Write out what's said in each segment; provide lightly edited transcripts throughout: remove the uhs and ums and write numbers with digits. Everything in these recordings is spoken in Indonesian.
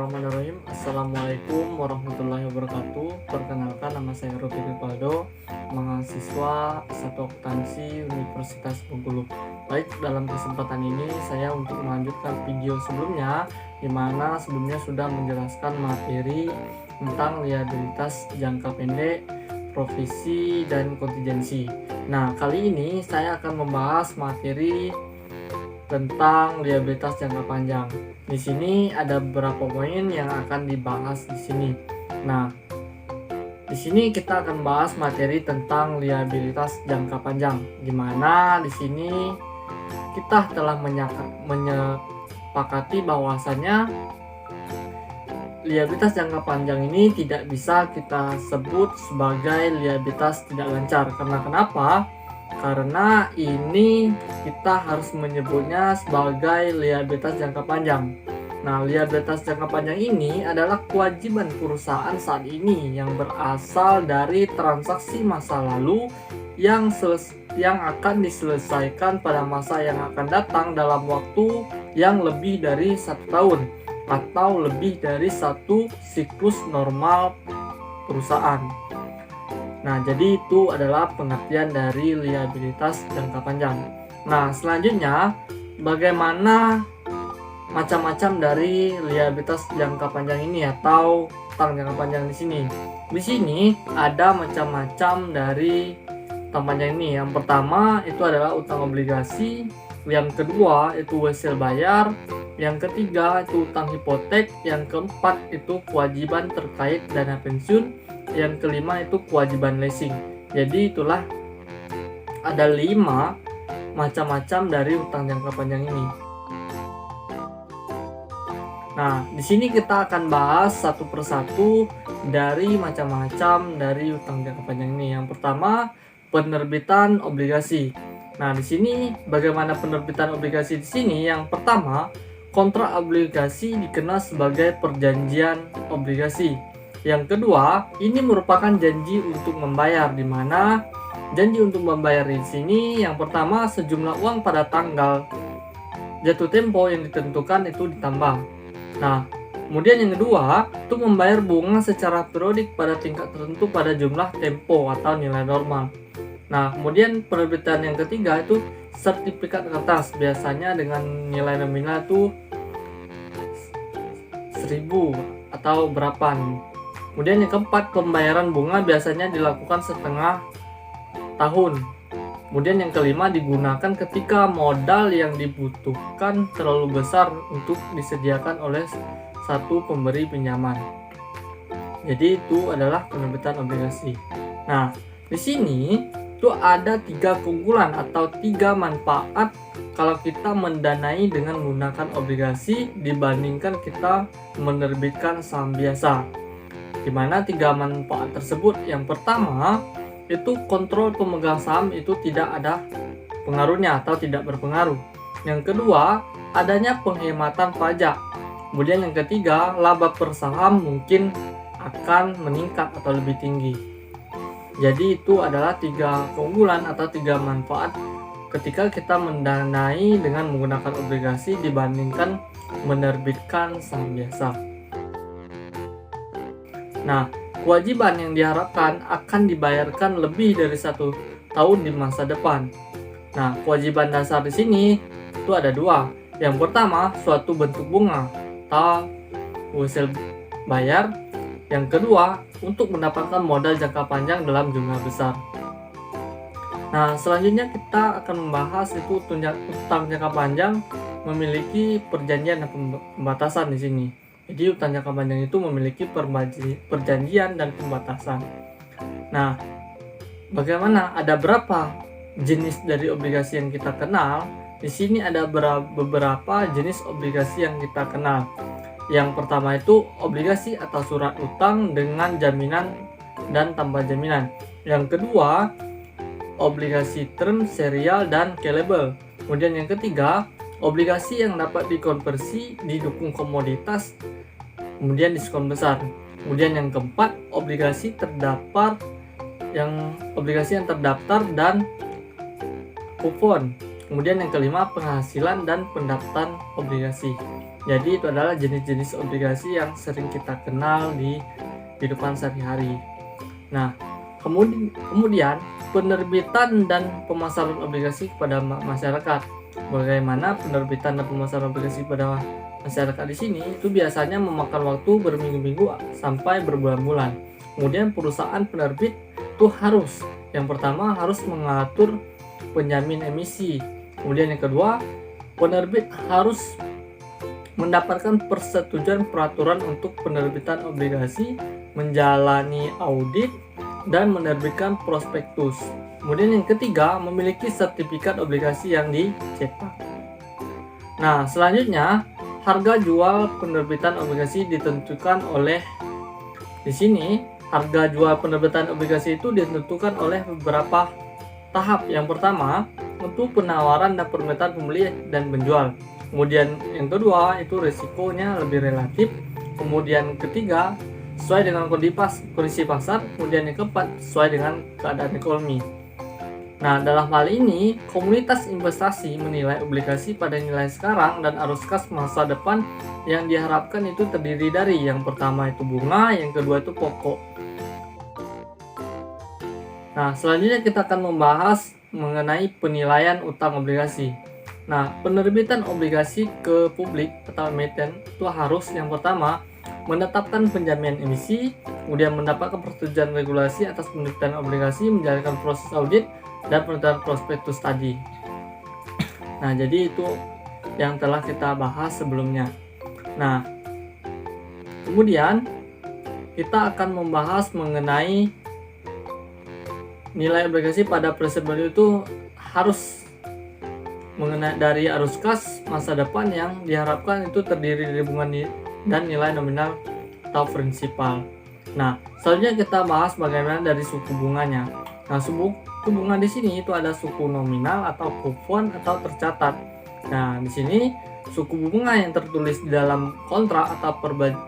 Bismillahirrahmanirrahim. Assalamualaikum warahmatullahi wabarakatuh. Perkenalkan, nama saya Robi Ripaldo, mahasiswa satu akuntansi Universitas Bengkulu. Baik, dalam kesempatan ini saya untuk melanjutkan video sebelumnya, di mana sebelumnya sudah menjelaskan materi tentang liabilitas jangka pendek, provisi, dan kontingensi. Nah, kali ini saya akan membahas materi tentang liabilitas jangka panjang. Di sini ada beberapa poin yang akan dibahas di sini. Nah, di sini kita akan bahas materi tentang liabilitas jangka panjang, di mana di sini kita telah menyepakati bahwasannya liabilitas jangka panjang ini tidak bisa kita sebut sebagai liabilitas tidak lancar. Karena kenapa? Karena ini kita harus menyebutnya sebagai liabilitas jangka panjang. Nah, liabilitas jangka panjang ini adalah kewajiban perusahaan saat ini yang berasal dari transaksi masa lalu yang akan diselesaikan pada masa yang akan datang dalam waktu yang lebih dari 1 tahun atau lebih dari 1 siklus normal perusahaan. Nah, jadi itu adalah pengertian dari liabilitas jangka panjang. Nah, selanjutnya bagaimana macam-macam dari liabilitas jangka panjang ini atau utang jangka panjang di sini. Di sini ada macam-macam dari utang panjang ini. Yang pertama itu adalah utang obligasi, yang kedua itu wesel bayar, yang ketiga itu utang hipotek, yang keempat itu kewajiban terkait dana pensiun, yang kelima itu kewajiban leasing. Jadi itulah ada 5 macam-macam dari utang jangka panjang ini. Nah, di sini kita akan bahas satu persatu dari macam-macam dari utang jangka panjang ini. Yang pertama, penerbitan obligasi. Nah, di sini bagaimana penerbitan obligasi di sini? Yang pertama, kontrak obligasi dikenal sebagai perjanjian obligasi. Yang kedua, ini merupakan janji untuk membayar, di mana janji untuk membayar di sini yang pertama sejumlah uang pada tanggal jatuh tempo yang ditentukan itu ditambah. Nah, kemudian yang kedua itu membayar bunga secara periodik pada tingkat tertentu pada jumlah tempo atau nilai normal. Nah, kemudian penerbitan yang ketiga itu sertifikat kertas, biasanya dengan nilai nominal itu 1000 atau berapa nih. Kemudian yang keempat, pembayaran bunga biasanya dilakukan setengah tahun. Kemudian yang kelima, digunakan ketika modal yang dibutuhkan terlalu besar untuk disediakan oleh satu pemberi pinjaman. Jadi itu adalah penerbitan obligasi. Nah, di sini itu ada 3 keunggulan atau 3 manfaat kalau kita mendanai dengan menggunakan obligasi dibandingkan kita menerbitkan saham biasa. Di mana 3 manfaat tersebut, yang pertama itu kontrol pemegang saham itu tidak ada pengaruhnya atau tidak berpengaruh. Yang kedua, adanya penghematan pajak. Kemudian yang ketiga, laba per saham mungkin akan meningkat atau lebih tinggi. Jadi itu adalah 3 keunggulan atau 3 manfaat ketika kita mendanai dengan menggunakan obligasi dibandingkan menerbitkan saham biasa. Nah, kewajiban yang diharapkan akan dibayarkan lebih dari 1 tahun di masa depan. Nah, kewajiban dasar di sini itu ada 2. Yang pertama, suatu bentuk bunga atau wesel bayar. Yang kedua, untuk mendapatkan modal jangka panjang dalam jumlah besar. Nah, selanjutnya kita akan membahas itu utang jangka panjang memiliki perjanjian dan pembatasan di sini. Jadi utang jangka panjang itu memiliki perjanjian dan pembatasan. Nah, bagaimana? Ada berapa jenis dari obligasi yang kita kenal? Di sini ada beberapa jenis obligasi yang kita kenal. Yang pertama itu obligasi atau surat utang dengan jaminan dan tanpa jaminan. Yang kedua, obligasi term, serial, dan callable. Kemudian yang ketiga, obligasi yang dapat dikonversi didukung komoditas, kemudian diskon besar. Kemudian yang keempat, obligasi yang terdaftar dan kupon. Kemudian yang kelima, penghasilan dan pendapatan obligasi. Jadi itu adalah jenis-jenis obligasi yang sering kita kenal di kehidupan sehari-hari. Nah, kemudian penerbitan dan pemasaran obligasi kepada masyarakat. Bagaimana penerbitan dan pemasaran obligasi pada masyarakat di sini itu biasanya memakan waktu berminggu-minggu sampai berbulan-bulan. Kemudian perusahaan penerbit itu yang pertama harus mengatur penjamin emisi. Kemudian yang kedua, penerbit harus mendapatkan persetujuan peraturan untuk penerbitan obligasi, menjalani audit, dan menerbitkan prospektus. Kemudian yang ketiga, memiliki sertifikat obligasi yang dicetak. Nah, selanjutnya harga jual penerbitan obligasi ditentukan oleh di sini harga jual penerbitan obligasi itu ditentukan oleh beberapa tahap. Yang pertama, untuk penawaran dan permintaan pembeli dan penjual. Kemudian yang kedua itu risikonya lebih relatif. Kemudian ketiga, sesuai dengan kondisi pasar. Kemudian yang keempat, sesuai dengan keadaan ekonomi. Nah, dalam hal ini, komunitas investasi menilai obligasi pada nilai sekarang dan arus kas masa depan yang diharapkan itu terdiri dari yang pertama itu bunga, yang kedua itu pokok. Nah, selanjutnya kita akan membahas mengenai penilaian utang obligasi. Nah, penerbitan obligasi ke publik atau emiten itu harus yang pertama menetapkan penjaminan emisi, kemudian mendapatkan persetujuan regulasi atas penerbitan obligasi, menjalankan proses audit dan penerbitan prospektus tadi. Nah, jadi itu yang telah kita bahas sebelumnya. Nah, kemudian kita akan membahas mengenai nilai obligasi pada present value itu harus mengenai dari arus kas masa depan yang diharapkan itu terdiri dari bunga dan nilai nominal atau prinsipal. Nah, selanjutnya kita bahas bagaimana dari suku bunganya. Nah, suku bunga di sini itu ada suku nominal atau kupon atau tercatat. Nah, di sini suku bunga yang tertulis di dalam kontrak atau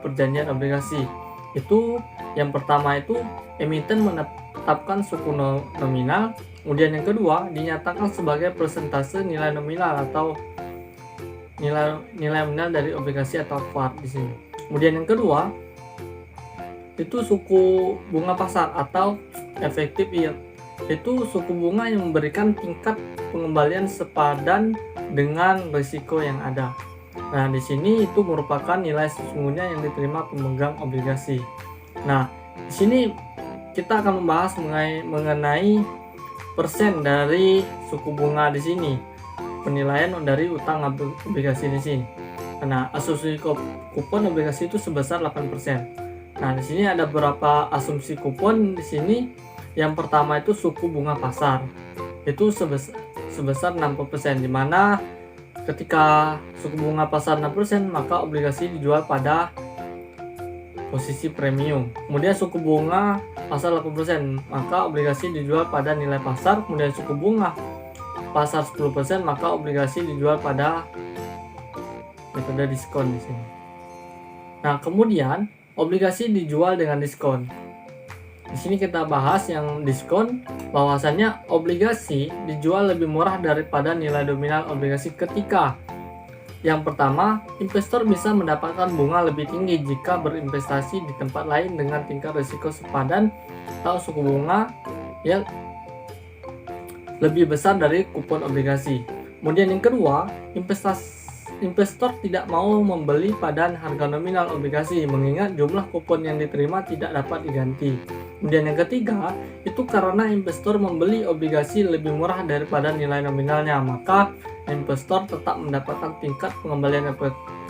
perjanjian obligasi itu yang pertama itu emiten menetapkan suku nominal. Kemudian yang kedua dinyatakan sebagai persentase nilai nominal atau nilai nominal dari obligasi atau VaR di sini. Kemudian yang kedua itu suku bunga pasar atau effective yield. Itu suku bunga yang memberikan tingkat pengembalian sepadan dengan risiko yang ada. Nah, di sini itu merupakan nilai sesungguhnya yang diterima pemegang obligasi. Nah, di sini kita akan membahas mengenai persen dari suku bunga di sini, penilaian dari utang obligasi di sini. Nah, asumsi kupon obligasi itu sebesar 8%. Nah, di sini ada beberapa asumsi kupon di sini. Yang pertama itu suku bunga pasar. Itu sebesar 60%, di mana ketika suku bunga pasar 6%, maka obligasi dijual pada posisi premium. Kemudian suku bunga pasar 8%, maka obligasi dijual pada nilai pasar. Kemudian suku bunga pasar 10%, maka obligasi dijual pada metode diskon di sini. Nah, kemudian obligasi dijual dengan diskon. Di sini kita bahas yang diskon, bahwasannya obligasi dijual lebih murah daripada nilai nominal obligasi ketika yang pertama, investor bisa mendapatkan bunga lebih tinggi jika berinvestasi di tempat lain dengan tingkat risiko sepadan atau suku bunga yang lebih besar dari kupon obligasi. Kemudian yang kedua, investor tidak mau membeli pada harga nominal obligasi mengingat jumlah kupon yang diterima tidak dapat diganti. Kemudian yang ketiga, itu karena investor membeli obligasi lebih murah daripada nilai nominalnya, maka investor tetap mendapatkan tingkat pengembalian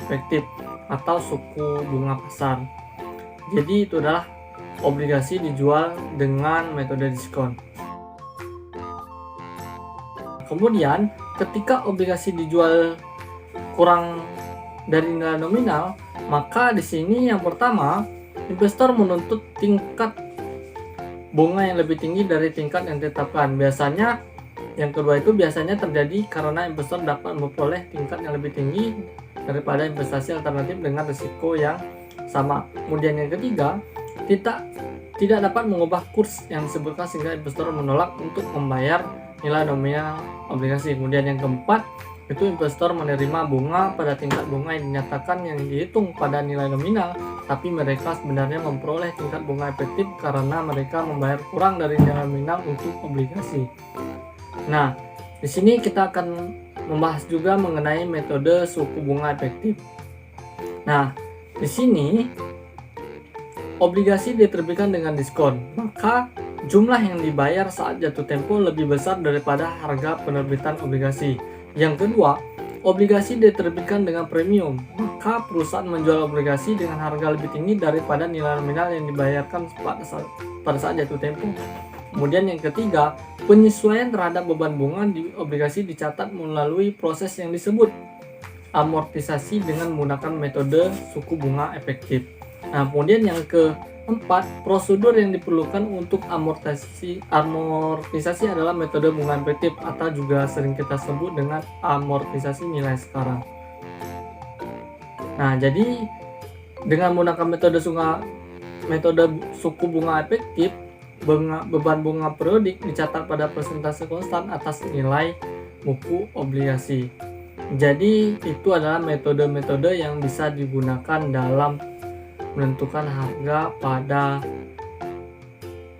efektif atau suku bunga pasar. Jadi itu adalah obligasi dijual dengan metode diskon. Kemudian ketika obligasi dijual kurang dari nilai nominal, maka di sini yang pertama investor menuntut tingkat bunga yang lebih tinggi dari tingkat yang ditetapkan. Biasanya yang kedua itu biasanya terjadi karena investor dapat memperoleh tingkat yang lebih tinggi daripada investasi alternatif dengan risiko yang sama. Kemudian yang ketiga, tidak dapat mengubah kurs yang disebutkan sehingga investor menolak untuk membayar nilai nominal obligasi. Kemudian yang keempat, itu investor menerima bunga pada tingkat bunga yang dinyatakan yang dihitung pada nilai nominal, tapi mereka sebenarnya memperoleh tingkat bunga efektif karena mereka membayar kurang dari nilai nominal untuk obligasi. Nah, di sini kita akan membahas juga mengenai metode suku bunga efektif. Nah, di sini obligasi diterbitkan dengan diskon, maka jumlah yang dibayar saat jatuh tempo lebih besar daripada harga penerbitan obligasi. Yang kedua, obligasi diterbitkan dengan premium, maka perusahaan menjual obligasi dengan harga lebih tinggi daripada nilai nominal yang dibayarkan pada saat jatuh tempo. Kemudian yang ketiga, penyesuaian terhadap beban bunga di obligasi dicatat melalui proses yang disebut amortisasi dengan menggunakan metode suku bunga efektif. Nah, kemudian yang keempat, prosedur yang diperlukan untuk amortisasi adalah metode bunga efektif atau juga sering kita sebut dengan amortisasi nilai sekarang. Nah, jadi dengan menggunakan metode suku bunga efektif, beban bunga periodik dicatat pada persentase konstan atas nilai muku obligasi. Jadi itu adalah metode-metode yang bisa digunakan dalam menentukan harga pada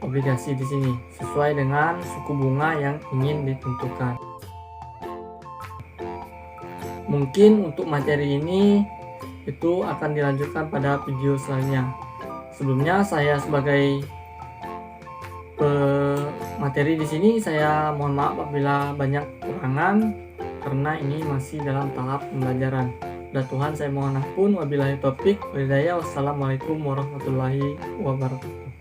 obligasi di sini sesuai dengan suku bunga yang ingin ditentukan. Mungkin untuk materi ini itu akan dilanjutkan pada video selanjutnya. Sebelumnya saya sebagai materi di sini saya mohon maaf apabila banyak kekurangan karena ini masih dalam tahap pembelajaran. Dan Tuhan saya mohon ampun, wabillahi taufik wal hidayah. Wassalamualaikum warahmatullahi wabarakatuh.